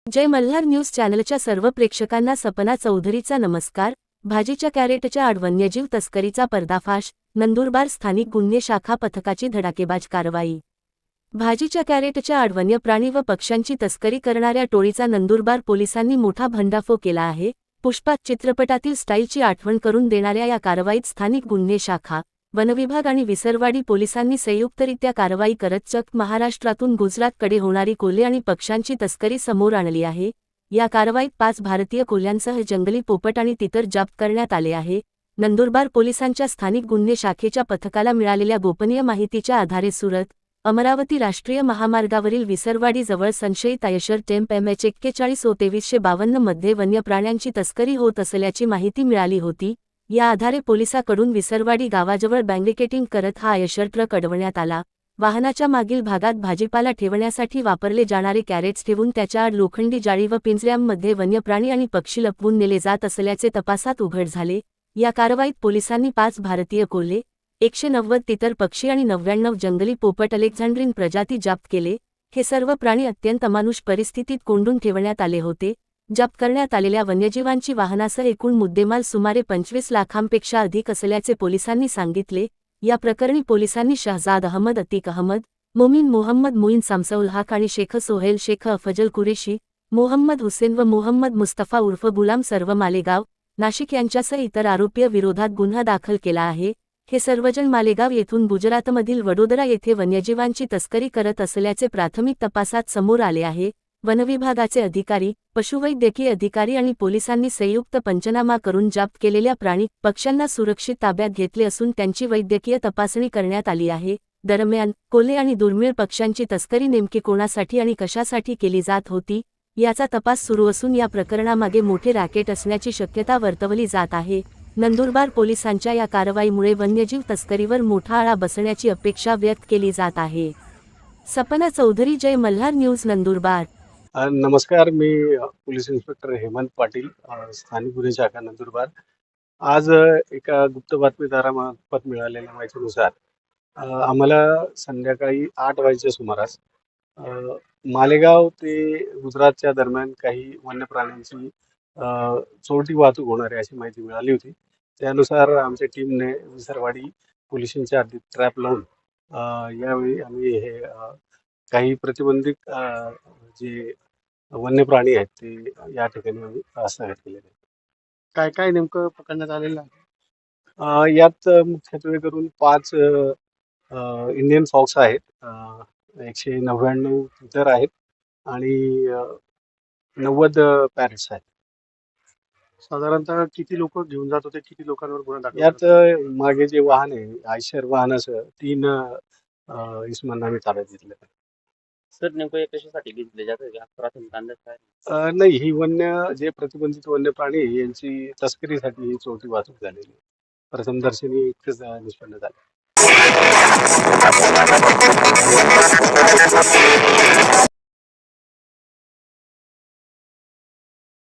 जय Malhar news चॅनलच्या सर्व प्रेक्षकांना सपना चौधरीचा नमस्कार। भाजीच्या कॅरेटच्या आड वन्यजीव तस्करीचा पर्दाफाश, नंदुरबार स्थानिक गुन्हे शाखा पथकाची धडाकेबाज कारवाई। भाजीच्या कॅरेटच्या आड वन्य प्राणी व पक्ष्यांची तस्करी करणाऱ्या टोळीचा नंदुरबार पोलिसांनी मोठा भंडाफो केला आहे। पुष्पा चित्रपटातील स्टाईलची आठवण करून देणाऱ्या या कारवाईत स्थानिक गुन्हे शाखा, वनविभाग आणि विसरवाडी पोलिसांनी संयुक्तरित्या कारवाई करत चक्क महाराष्ट्रातून गुजरातकडे होणारी कोल्हे आणि पक्ष्यांची तस्करी समोर आणली आहे। या कारवाईत 5 भारतीय कोल्ह्यांसह जंगली पोपट आणि तितर जप्त करण्यात आले आहे। नंदुरबार पोलिसांच्या स्थानिक गुन्हे शाखेच्या पथकाला मिळालेल्या गोपनीय माहितीच्या आधारे सुरत अमरावती राष्ट्रीय महामार्गावरील विसरवाडी जवळ संशयित आयशर टेम्प MH 41O2352 मध्ये वन्य प्राण्यांची तस्करी होत असल्याची माहिती मिळाली होती। या आधारे पोलिसांकडून विसरवाडी गावाजवळ बँडिकेटिंग करत हा आयशर ट्रक अडवण्यात आला। वाहनाच्या मागील भागात भाजीपाला ठेवण्यासाठी वापरले जाणारे कॅरेट्स ठेवून त्याच्या आड लोखंडी जाळी व पिंजऱ्यांमध्ये वन्य प्राणी आणि पक्षी लपवून नेले जात असल्याचे तपासात उघड झाले। या कारवाईत पोलिसांनी 5 भारतीय कोल्हे, 190 तितर पक्षी आणि 99 जंगली पोपट अलेक्झांड्रिन प्रजाती जप्त केले। हे सर्व प्राणी अत्यंत अमानुष परिस्थितीत कोंडून ठेवण्यात आले होते। जप्त करण्यात आलेल्या वन्यजीवांची वाहनासह एकूण मुद्देमाल सुमारे 25 लाखांपेक्षा अधिक असल्याचे पोलिसांनी सांगितले। या प्रकरणी पोलिसांनी शहजाद अहमद अतिक अहमद, मोमीन मोहम्मद मुईन सामसउल हक आणि शेख सोहेल शेख अफजल कुरेशी, मोहम्मद हुसेन व मोहम्मद मुस्तफा उर्फ गुलाम सर्व मालेगाव, नाशिक यांच्यासह इतर आरोपी विरोधात गुन्हा दाखल केला आहे। हे सर्वजण मालेगाव येथून गुजरातमधील वडोदरा येथे वन्यजीवांची तस्करी करत असल्याचे प्राथमिक तपासात समोर आले आहे। वनविभागाचे अधिकारी, पशुवैद्यकीय अधिकारी आणि पोलिसांनी संयुक्त पंचनामा करून जप्त केलेल्या प्राणी पक्ष्यांना सुरक्षित ताब्यात घेतले असून त्यांची वैद्यकीय तपासणी करण्यात आली आहे। दरम्यान कोल्हे आणि दुर्मिळ पक्ष्यांची तस्करी नेमकी कोणासाठी आणि कशासाठी केली जात होती याचा तपास सुरू असून या प्रकरणामागे मोठे रॅकेट असण्याची शक्यता वर्तवली जात आहे। नंदुरबार पोलिसांच्या या कारवाईमुळे वन्यजीव तस्करीवर मोठा आळा बसण्याची अपेक्षा व्यक्त केली जात आहे। सपना चौधरी, जय मल्हार न्यूज, नंदुरबार। नमस्कार, मी पोलीस इन्स्पेक्टर हेमंत पाटील, स्थानिक गुन्हे शाखा नंदुरबार। आज एका गुप्त बातमीदारामार्फत मिळालेल्या माहितीनुसार आम्हाला संध्याकाळी 8 वाजेच्या सुमारास मालेगाव ते गुजरातच्या दरम्यान काही वन्य प्राण्यांची चोरटी वाहतूक होणार आहे अशी माहिती मिळाली होती। त्यानुसार आमच्या टीमने विसरवाडी पोलिसांच्या हद्दीत ट्रॅप लावून यावेळी आम्ही हे काही प्रतिबंधित जे वन्य प्राणी आहेत ते या ठिकाणी आम्ही हस्तगत केलेले आहेत। काय काय नेमकं पकडण्यात आलेलं आहे? यात मुख्यत्वे करून 5 इंडियन फॉक्स आहेत, 199 तितर आहेत आणि 90 पॅरेट्स आहेत। साधारणतः किती लोक घेऊन जात होते, किती लोकांवर गुन्हा दाखल? यात मागे जे वाहन आहे आयशर वाहनासह 3 इसमांना आम्ही ताब्यात घेतले। सर, नेमकं कशासाठी घेतले जाते? प्राथमिक अंदाज काय? नाही, ही जे प्रतिबंधित वन्य प्राणी आहे, यांची तस्करीसाठी ही चोरटी वाहतूक झालेली प्रथम दर्शनी इतकंच निष्पन्न झालं।